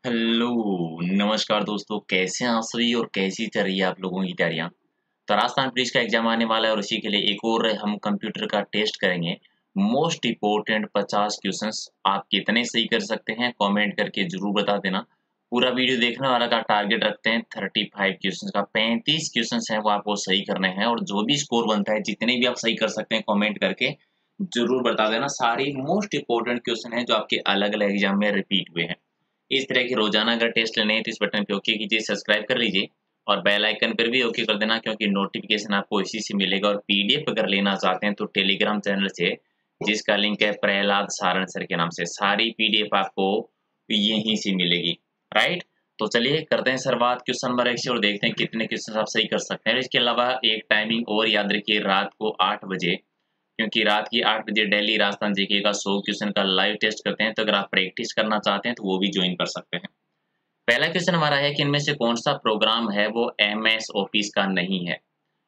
Hello, नमस्कार दोस्तों, कैसे हैं आप सभी और कैसी चल रही है आप लोगों की तैयारियां। तो राजस्थान पुलिस का एग्जाम आने वाला है और उसी के लिए एक और हम कंप्यूटर का टेस्ट करेंगे। मोस्ट इम्पोर्टेंट 50 क्वेश्चंस आप कितने सही कर सकते हैं कमेंट करके जरूर बता देना। पूरा वीडियो देखने वाला का टारगेट रखते हैं 35 क्वेश्चंस का। 35 क्वेश्चंस हैं वो आपको सही करने हैं और जो भी स्कोर बनता है जितने भी आप सही कर सकते हैं कमेंट करके जरूर बता देना। सारी मोस्ट इम्पोर्टेंट क्वेश्चन है जो आपके अलग अलग एग्जाम में रिपीट हुए हैं। इस तरह के रोजाना अगर टेस्ट लेने हैं तो इस बटन पे ओके कीजिए, सब्सक्राइब कर लीजिए और बेल आइकन पर भी ओके कर देना क्योंकि नोटिफिकेशन आपको इसी से मिलेगा। और पीडीएफ अगर लेना चाहते हैं तो टेलीग्राम चैनल से, जिसका लिंक है प्रहलाद सारण सर के नाम से, सारी पीडीएफ आपको यहीं से मिलेगी। राइट, तो चलिए करते हैं शुरुआत क्वेश्चन नंबर 1 से और देखते हैं कितने क्वेश्चन आप सही कर सकते हैं। इसके अलावा एक टाइमिंग और याद रखिए, रात को 8 बजे, क्योंकि रात की 8 बजे डेली राजस्थान जीके का 100 क्वेश्चन का लाइव टेस्ट करते हैं। तो अगर आप प्रैक्टिस करना चाहते हैं तो वो भी ज्वाइन कर सकते हैं। पहला क्वेश्चन हमारा है कि इनमें से कौन सा प्रोग्राम है वो एमएस ऑफिस का नहीं है।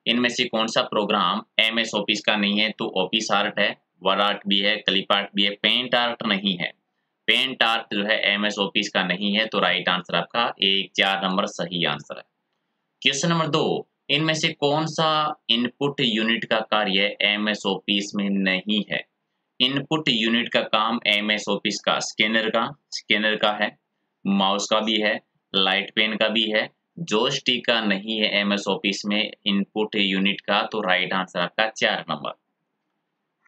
इनमें से कौन सा प्रोग्राम एमएस ऑफिस का नहीं है? तो ऑफिस आर्ट है, वर्ड आर्ट भी है, क्लिप आर्ट भी है, पेंट आर्ट नहीं है। पेंट आर्ट जो है एमएस ऑफिस का नहीं है, तो राइट आंसर आपका 1 4 नंबर सही आंसर है। क्वेश्चन नंबर 2, इनमें से कौन सा इनपुट यूनिट का कार्य एमएस ऑफिस में नहीं है? इनपुट यूनिट का काम एमएस ऑफिस का स्कैनर का है, माउस का भी है, लाइट पेन का भी है, जॉयस्टिक का नहीं है एमएस ऑफिस में इनपुट यूनिट का, तो राइट आंसर आपका 4 नंबर।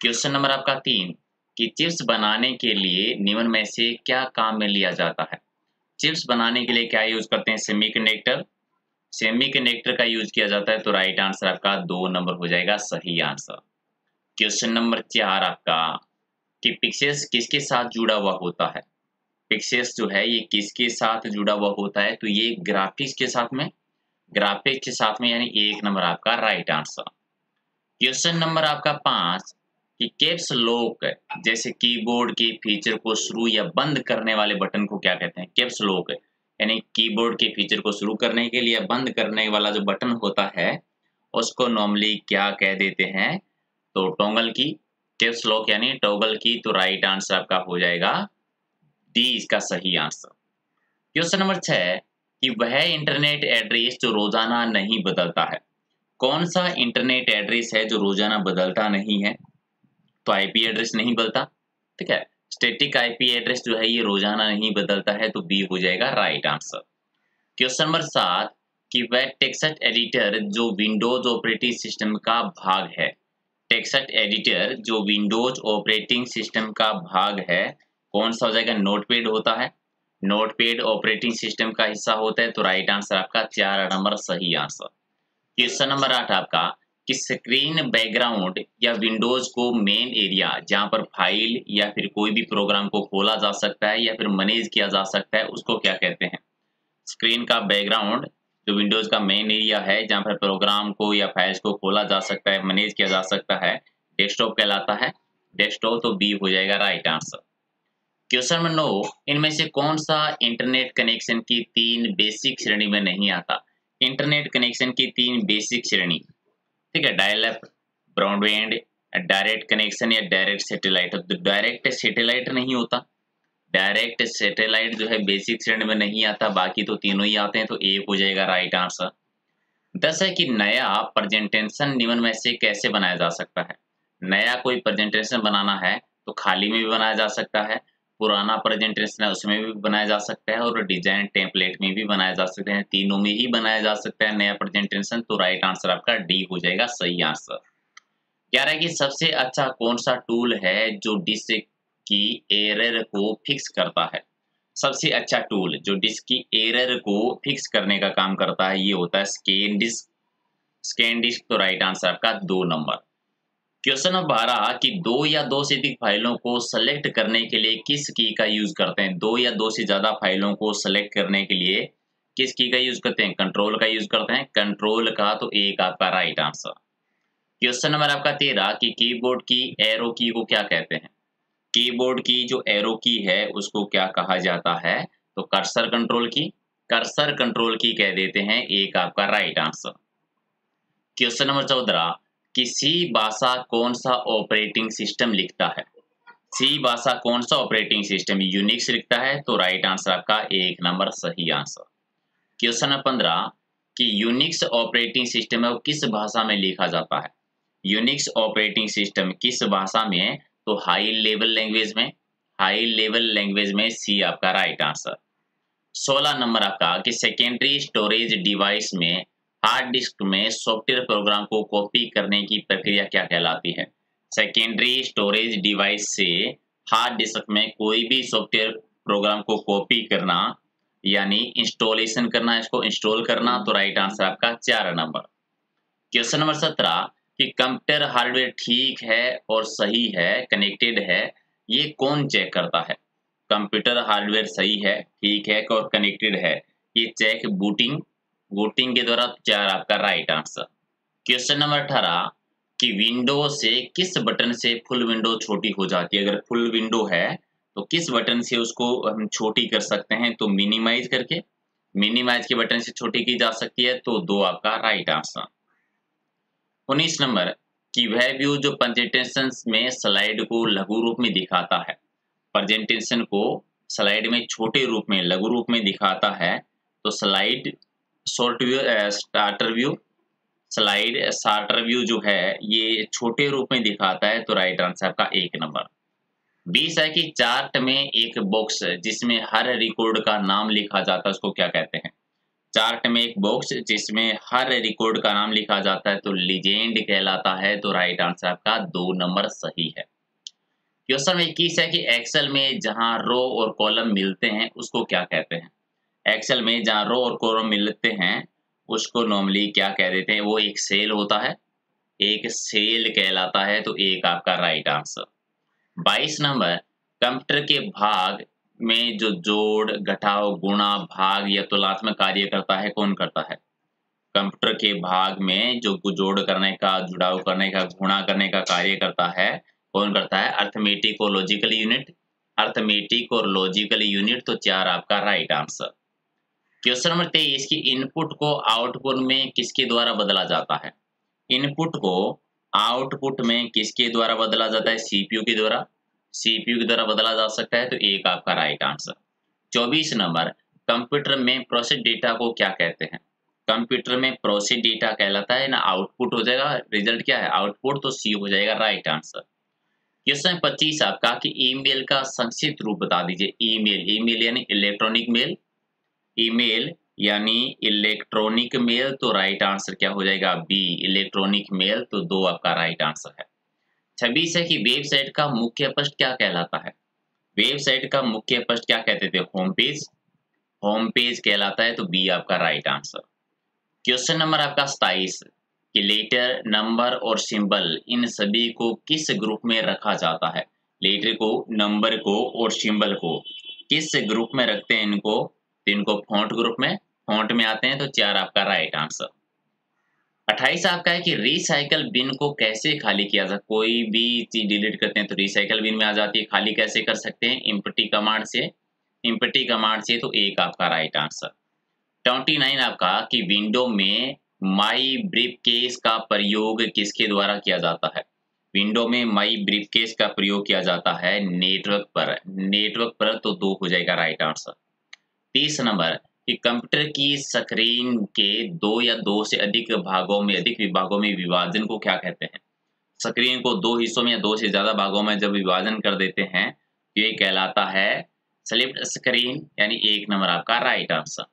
क्वेश्चन नंबर आपका 3, कि चिप्स बनाने के लिए निम्न में से क्या काम में लिया जाता है? चिप्स बनाने के लिए क्या यूज करते हैं? सेमीकंडक्टर, सेमीकंडक्टर का यूज किया जाता है, तो राइट आंसर आपका 2 नंबर हो जाएगा सही आंसर। क्वेश्चन नंबर 4 आपका, कि पिक्सेल्स किसके साथ जुड़ा हुआ होता है? पिक्सेल्स जो है ये किसके साथ जुड़ा हुआ होता है? तो ये ग्राफिक्स के साथ में, ग्राफिक्स के साथ में, यानी 1 नंबर आपका राइट आंसर। क्वेश्चन नंबर आपका 5, कि कैप्स लॉक जैसे कीबोर्ड के फीचर को शुरू या बंद करने वाले बटन को क्या कहते हैं? कैप्स लॉक यानी कीबोर्ड के फीचर को शुरू करने के लिए बंद करने वाला जो बटन होता है उसको नॉर्मली क्या कह देते हैं? तो टॉगल की, कैप्स लॉक यानी टॉगल की, तो राइट आंसर आपका हो जाएगा डी, इसका सही आंसर। क्वेश्चन नंबर 6, कि वह इंटरनेट एड्रेस जो रोजाना नहीं बदलता है। कौन सा इंटरनेट एड्रेस है जो रोजाना बदलता नहीं है? तो आईपी एड्रेस नहीं बदलता, ठीक है। स्टैटिक आईपी एड्रेस जो है ये रोजाना नहीं बदलता है, तो बी हो जाएगा राइट आंसर। क्वेश्चन नंबर 7, कि वह टेक्स्ट एडिटर जो विंडोज ऑपरेटिंग सिस्टम का भाग है। टेक्स्ट एडिटर जो विंडोज ऑपरेटिंग सिस्टम का भाग है, कौन सा हो जाएगा? नोटपैड होता है, नोटपैड ऑपरेटिंग सिस्टम का हिस्सा होता है, तो राइट आंसर आपका 4 नंबर सही आंसर। क्वेश्चन नंबर 8 आपका, कि स्क्रीन बैकग्राउंड या विंडोज को मेन एरिया जहां पर फाइल या फिर कोई भी प्रोग्राम को खोला जा सकता है या फिर मैनेज किया जा सकता है उसको क्या कहते हैं? स्क्रीन का बैकग्राउंड जो विंडोज का मेन एरिया है जहां पर प्रोग्राम को या फाइल्स को खोला जा सकता है, मैनेज किया जा सकता है, डेस्कटॉप कहलाता है। डेस्कटॉप, तो बी हो जाएगा राइट आंसर। क्वेश्चन नंबर 9, इनमें से कौन सा इंटरनेट कनेक्शन की 3 बेसिक श्रेणी में नहीं आता? इंटरनेट कनेक्शन की 3 बेसिक श्रेणी, ठीक है, dial up, broadband, direct connection या डायरेक्ट सैटेलाइट। तो डायरेक्ट सैटेलाइट नहीं होता, डायरेक्ट सैटेलाइट जो है बेसिक श्रेणी में नहीं आता, बाकी तो तीनों ही आते हैं, तो ए हो जाएगा राइट आंसर। 10 है, कि नया प्रेजेंटेशन निम्न में से कैसे बनाया जा सकता है? नया कोई प्रेजेंटेशन बनाना है तो खाली में भी बनाया जा सकता है, पुराना प्रेजेंटेशन है उसमें भी बनाया जा सकता है और डिजाइन टेम्पलेट में भी बनाया जा सकता है, तीनों में ही बनाया जा सकता है नया प्रेजेंटेशन, तो राइट आंसर आपका डी हो जाएगा सही आंसर। 11 कि सबसे अच्छा कौन सा टूल है जो डिस्क की एरर को फिक्स करता है? सबसे अच्छा टूल जो डिस्क की एरर को फिक्स करने का काम करता है ये होता है स्कैन डिस्क। स्कैन डिस्क, तो राइट आंसर आपका 2 नंबर। क्वेश्चन नंबर 12, कि 2 या 2 से अधिक फाइलों को सेलेक्ट करने के लिए किस की का यूज करते हैं? 2 या 2 से ज्यादा फाइलों को सेलेक्ट करने के लिए किस की का यूज करते हैं? कंट्रोल का यूज करते हैं, कंट्रोल का, तो एक आपका राइट आंसर। क्वेश्चन नंबर आपका 13, कि कीबोर्ड की एरो की को क्या कहते हैं? कीबोर्ड की जो एरो की है उसको क्या कहा जाता है? तो कर्सर कंट्रोल की, कर्सर कंट्रोल की कह देते हैं, एक आपका राइट आंसर। क्वेश्चन नंबर 14, कि सी भाषा कौन सा ऑपरेटिंग सिस्टम लिखता है? सी भाषा कौन सा ऑपरेटिंग सिस्टम यूनिक्स लिखता है, तो राइट आंसर आपका 1 नंबर सही आंसर। क्वेश्चन नंबर 15 कि यूनिक्स ऑपरेटिंग सिस्टम है वो किस भाषा में लिखा जाता है। यूनिक्स ऑपरेटिंग सिस्टम किस भाषा में है, तो हाई लेवल लैंग्वेज में। हाई लेवल लैंग्वेज में, सी आपका राइट आंसर। 16 नंबर आपका कि सेकेंडरी स्टोरेज डिवाइस में हार्ड डिस्क में सॉफ्टवेयर प्रोग्राम को कॉपी करने की प्रक्रिया क्या कहलाती है। सेकेंडरी स्टोरेज डिवाइस से हार्ड डिस्क में कोई भी सॉफ्टवेयर प्रोग्राम को कॉपी करना यानी इंस्टॉलेशन करना, इसको इंस्टॉल करना, तो राइट आंसर आपका 4 नंबर। क्वेश्चन नंबर 17 कि कंप्यूटर हार्डवेयर ठीक है और सही है, कनेक्टेड है, ये कौन चेक करता है। कंप्यूटर हार्डवेयर सही है, ठीक है और कनेक्टेड है, ये चेक बूटिंग बूटिंग के द्वारा, 4 आपका राइट आंसर। क्वेश्चन नंबर 18 कि विंडो से किस बटन से फुल विंडो छोटी हो जाती है। अगर फुल विंडो है तो किस बटन से उसको हम छोटी कर सकते हैं, तो मिनिमाइज करके, मिनिमाइज के बटन से छोटी की जा सकती है, तो 2 आपका राइट आंसर। 19 नंबर कि वह व्यू जो प्रेजेंटेशन में स्लाइड को लघु रूप में दिखाता है। प्रेजेंटेशन को स्लाइड में छोटे रूप में, लघु रूप में दिखाता है, तो slide short view, starter view, slide starter view जो है ये छोटे रूप में दिखाता है, तो राइट आंसर का 1 नंबर। 20 है कि चार्ट में एक बॉक्स जिसमें हर रिकॉर्ड का नाम लिखा जाता है, उसको क्या कहते हैं। चार्ट में एक बॉक्स जिसमें हर रिकॉर्ड का नाम लिखा जाता है, तो लीजेंड कहलाता है, तो राइट आंसर आपका 2 नंबर सही है। क्वेश्चन 21 है कि एक्सेल में जहां रो और कॉलम मिलते हैं उसको क्या कहते हैं। एक्सेल में जहां रो और कॉलम मिलते हैं उसको नॉर्मली क्या कह देते हैं, वो एक सेल होता है, एक सेल कहलाता है, तो एक आपका राइट आंसर। 22 नंबर कंप्यूटर के भाग में जो जोड़, घटाव, गुणा, भाग या तुलनात्मक कार्य करता है, कौन करता है। कंप्यूटर के भाग में जो जोड़ करने का, जुड़ाव करने का, गुणा करने का कार्य करता है, कौन करता है। अर्थमेटिक और लॉजिकल यूनिट, अर्थमेटिक और लॉजिकल यूनिट, तो 4 आपका राइट आंसर। क्वेश्चन नंबर 23 की इनपुट को आउटपुट में किसके द्वारा बदला जाता है। इनपुट को आउटपुट में किसके द्वारा बदला जाता है, सीपीयू के द्वारा, सीपीयू के द्वारा बदला जा सकता है, तो एक आपका राइट आंसर। 24 नंबर कंप्यूटर में प्रोसेस डेटा को क्या कहते हैं। कंप्यूटर में प्रोसेस डेटा कहलाता है ना, आउटपुट हो जाएगा, रिजल्ट क्या है आउटपुट, तो सी हो जाएगा राइट आंसर। क्वेश्चन 25 आपका कि ईमेल का संक्षिप्त रूप बता दीजिए। ईमेल, ईमेल यानी इलेक्ट्रॉनिक मेल, ईमेल यानी इलेक्ट्रॉनिक मेल, तो राइट आंसर क्या हो जाएगा, बी इलेक्ट्रॉनिक मेल, तो 2 आपका राइट आंसर है। 26 है कि वेबसाइट का मुख्य पृष्ठ क्या कहलाता है। वेबसाइट का मुख्य पृष्ठ क्या कहते थे, होम पेज, होम पेज कहलाता है, तो बी आपका राइट आंसर। क्वेश्चन नंबर आपका 27 कि लेटर, नंबर और सिंबल इन सभी को किस ग्रुप में रखा जाता है। लेटर को, नंबर को और सिंबल को किस ग्रुप में रखते हैं इनको, तो इनको फॉन्ट ग्रुप में, फॉन्ट में आते हैं, तो 4 आपका राइट आंसर। 28 आपका है कि रिसाइकल बिन को कैसे खाली किया जाए। कोई भी चीज डिलीट करते हैं तो रिसाइकल बिन में आ जाती है, खाली कैसे कर सकते हैं, इम्पटी कमांड से, इम्पटी कमांड से, तो एक आपका राइट आंसर। 29 आपका कि विंडो में माई ब्रीफकेस का प्रयोग किसके द्वारा किया जाता है। विंडो में माई ब्रीफकेस का प्रयोग किया जाता है नेटवर्क पर, नेटवर्क पर, तो 2 हो जाएगा राइट आंसर। 30 नंबर कि कंप्यूटर की स्क्रीन के 2 या 2 से अधिक भागों में, अधिक विभागों में विभाजन को क्या कहते हैं। स्क्रीन को 2 हिस्सों में या 2 से ज्यादा भागों में जब विभाजन कर देते हैं, तो ये कहलाता है स्लिप्ड स्क्रीन, यानी 1 नंबर आपका right answer.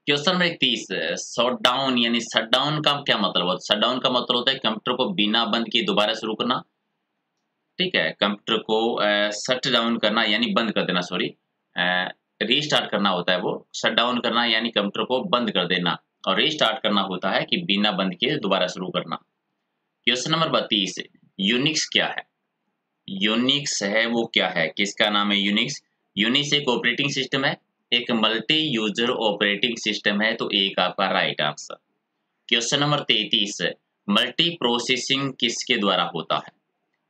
Question number 31 shut down यानी शट डाउन का क्या मतलब होता है। शट डाउन का मतलब होता है कंप्यूटर को बिना बंद किए दोबारा शुरू करना, ठीक है। कंप्यूटर को शट डाउन करना यानी बंद कर देना, सॉरी, रीस्टार्ट करना होता है वो। शट डाउन करना यानी कंप्यूटर को बंद कर देना, और रीस्टार्ट करना होता है कि बिना बंद किए दोबारा शुरू करना। क्वेश्चन नंबर 32 यूनिक्स क्या है। यूनिक्स है वो क्या है, किसका नाम है यूनिक्स। यूनिक्स एक ऑपरेटिंग सिस्टम है, एक मल्टी यूजर ऑपरेटिंग सिस्टम है, तो एक आपका right answer. Question number 33 multi processing किसके द्वारा होता है।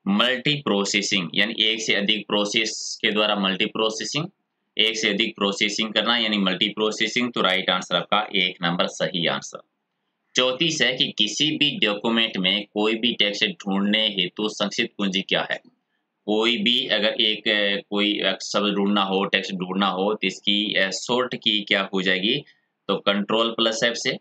मल्टी प्रोसेसिंग यानी एक से अधिक प्रोसेस के द्वारा मल्टी प्रोसेसिंग, एक से अधिक प्रोसेसिंग करना यानी मल्टी प्रोसेसिंग, तो राइट आंसर आपका 1 नंबर सही आंसर। 34 है कि किसी भी डॉक्यूमेंट में कोई भी टेक्स्ट ढूंढने हेतु संक्षिप्त कुंजी क्या है। कोई भी अगर एक कोई शब्द ढूँढना हो, टेक्स्ट ढूँढना हो तो इसकी शॉर्ट की क्या हो जाएगी, तो कंट्रोल प्लस F से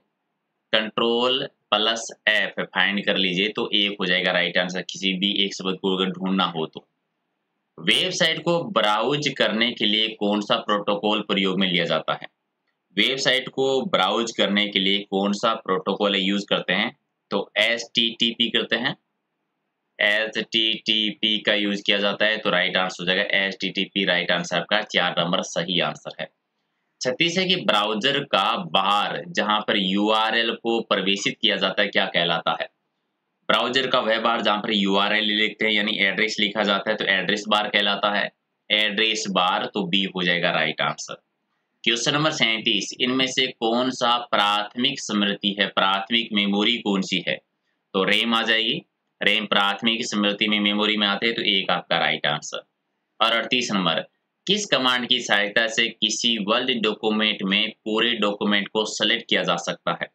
कंट्रोल प्लस F फाइंड कर लीजिए तो एक हो जाएगा राइट आंसर, किसी भी एक शब्द को अगर ढूँढना हो तो। वेबसाइट को ब्राउज़ करने के लिए कौन-सा प्रोटोकॉल प्रयोग में लिया जाता है? वेबसाइट को ब्राउज़ करने के लिए कौन-सा प्रोटोकॉल यूज़ करते हैं? तो एचटीटीपी करते हैं। एचटीटीपी का यूज़ किया जाता है तो राइट आंसर हो जाएगा एचटीटीपी, राइट आंसर आपका 4 नंबर सही आंसर है। 36 है कि ब्राउज़र का बाहर जहाँ पर यूआरएल को प्रवेशित किया जाता है क्या कहलाता है? ब्राउज़र का वह बार जहाँ पर यूआरएल लिखते हैं यानी एड्रेस लिखा जाता है तो एड्रेस बार कहलाता है। एड्रेस बार तो बी हो जाएगा राइट आंसर। क्वेश्चन नंबर 37 इनमें से कौन-सा प्राथमिक स्मृति है? प्राथमिक मेमोरी कौन-सी है? तो रैम आ जाएगी। रैम प्राथमिक स्मृति में मेमोरी में आते हैं तो एक आपका राइट आंसर। और 38 नंबर किस कमांड की सहायता से किसी वर्ड डॉक्यूमेंट में पूरे डॉक्यूमेंट को सेलेक्ट किया जा सकता है?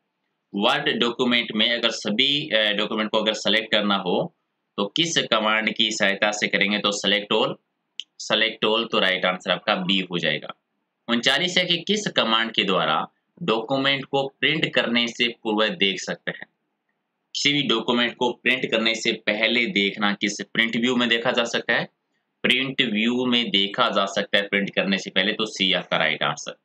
वर्ड डॉक्यूमेंट में अगर सभी डॉक्यूमेंट को अगर सेलेक्ट करना हो तो किस कमांड की सहायता से करेंगे? तो सेलेक्ट ऑल तो राइट आंसर आपका बी हो जाएगा। 39 है कि किस कमांड के द्वारा डॉक्यूमेंट को प्रिंट करने से पूर्व देख सकते हैं? किसी भी डॉक्यूमेंट को प्रिंट करने से पहले देखना किस प्रिंट व्यू में देखा जा सकता है? प्रिंट व्यू में देखा जा सकता है प्रिंट करने से पहले तो सी आपका राइट आंसर।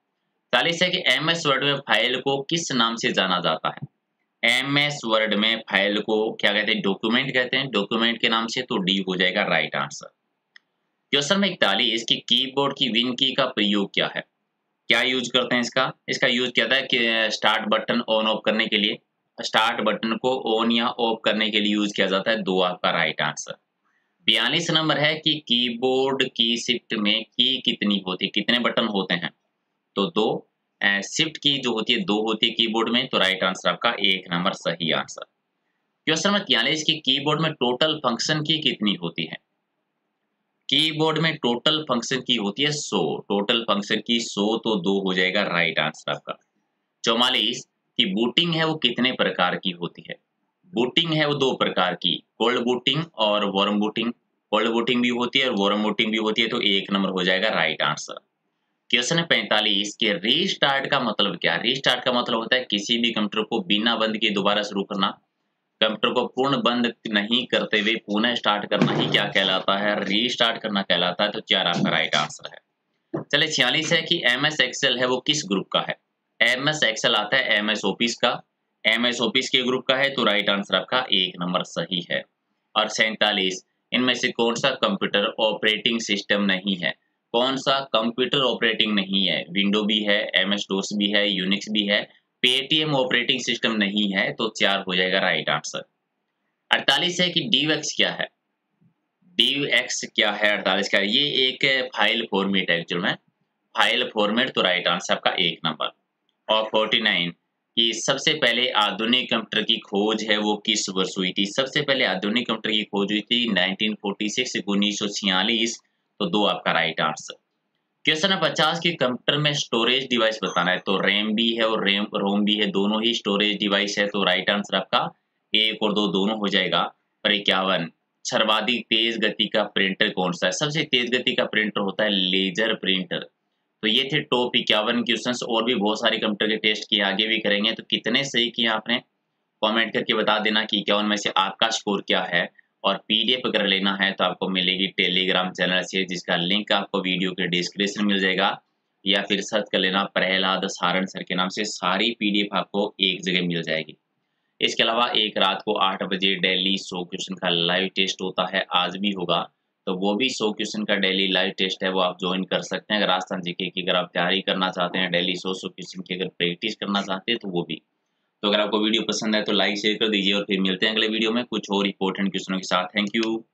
40 है कि एमएस वर्ड में फाइल को किस नाम से जाना जाता है? एमएस वर्ड में फाइल को क्या कहते हैं? डॉक्यूमेंट कहते हैं। डॉक्यूमेंट के नाम से तो डी हो जाएगा राइट आंसर। क्वेश्चन नंबर 41 कि कीबोर्ड की विन की का प्रयोग क्या है? क्या यूज करते हैं इसका? इसका यूज किया था कि स्टार्ट बटन ऑन ऑफ करने के लिए। स्टार्ट बटन को ऑन या ऑफ करने के लिए यूज किया जाता है। दो आपका राइट आंसर। 42 नंबर है कि कीबोर्ड की शिफ्ट में की कितनी होती है? कितने बटन होते हैं? तो दो। शिफ्ट की जो होती है दो होती है कीबोर्ड में तो राइट आंसर आपका एक नंबर सही आंसर। क्वेश्चन नंबर 43 की कीबोर्ड में टोटल फंक्शन की कितनी होती है? कीबोर्ड में टोटल फंक्शन की होती है 100। टोटल फंक्शन की 100 तो दो हो जाएगा राइट आंसर आपका। 44 की बूटिंग है वो कितने प्रकार की होती है? बूटिंग है वो दो प्रकार की, कोल्ड बूटिंग और वार्म बूटिंग। कोल्ड बूटिंग भी होती है और वार्म बूटिंग भी होती है तो एक नंबर हो जाएगा राइट आंसर। क्वेश्चन है 45 कि रीस्टार्ट का मतलब क्या है? रीस्टार्ट का मतलब होता है किसी भी कंप्यूटर को बिना बंद किए दोबारा शुरू करना। कंप्यूटर को पूर्ण बंद नहीं करते हुए पुनः स्टार्ट करना ही क्या कहलाता है? रीस्टार्ट करना कहलाता है तो 4 आपका राइट आंसर है। चलिए 46 है कि एमएस एक्सेल है वो किस ग्रुप का है? एमएस एक्सेल आता है एमएस ऑफिस का। एमएस ऑफिस के ग्रुप का है तो राइट आंसर आपका एक नंबर सही है। और 47 इनमें से कौन सा कंप्यूटर ऑपरेटिंग सिस्टम नहीं है? कौन सा कंप्यूटर ऑपरेटिंग नहीं है? विंडो भी है, एमएस डोस भी है, यूनिक्स भी है, पेटीएम ऑपरेटिंग सिस्टम नहीं है तो 4 हो जाएगा राइट आंसर। 48 है कि डीवेक्स क्या है? डीएक्स क्या है 48 का? ये एक फाइल फॉर्मेट है एक्चुअल में। फाइल फॉर्मेट तो राइट आंसर आपका एक नंबर। और 49 कि सबसे पहले आधुनिक कंप्यूटर की खोज है वो किस वर्ष हुई थी? सबसे पहले आधुनिक कंप्यूटर की खोज हुई थी 1946 1946 तो दो आपका राइट आंसर। क्वेश्चन है 50 की कंप्यूटर में स्टोरेज डिवाइस बताना है तो रैम भी है और रोम भी है, दोनों ही स्टोरेज डिवाइस है तो राइट आंसर आपका एक और दो दोनों हो जाएगा। और 51 सर्वाधिक तेज गति का प्रिंटर कौन सा है? सबसे तेज गति का प्रिंटर होता है लेजर प्रिंटर। तो ये थे टॉप 51 क्वेश्चंस। और भी बहुत सारे कंप्यूटर के टेस्ट किए आगे भी करेंगे तो कितने सही किए आपने कमेंट करके बता देना कि 51 में से आपका स्कोर क्या है। और पीडीएफ अगर लेना है तो आपको मिलेगी टेलीग्राम चैनल से जिसका लिंक आपको वीडियो के डिस्क्रिप्शन में मिल जाएगा, या फिर सर्च कर लेना प्रहलाद सारण सर के नाम से, सारी पीडीएफ आपको एक जगह मिल जाएगी। इसके अलावा एक रात को 8 बजे डेली 100 क्वेश्चन का लाइव टेस्ट होता है, आज भी होगा। तो वो भी 100 क्वेश्चन का डेली लाइव टेस्ट है वो आप ज्वाइन कर सकते हैं। अगर राजस्थान जीके की अगर आप तैयारी करना चाहते हैं, डेली 100 क्वेश्चन की अगर प्रैक्टिस करना चाहते हैं तो वो भी। तो अगर आपको वीडियो पसंद है तो लाइक शेयर कर दीजिए और फिर मिलते हैं अगले वीडियो में कुछ और इंपॉर्टेंट क्वेश्चनों के साथ। Thank you.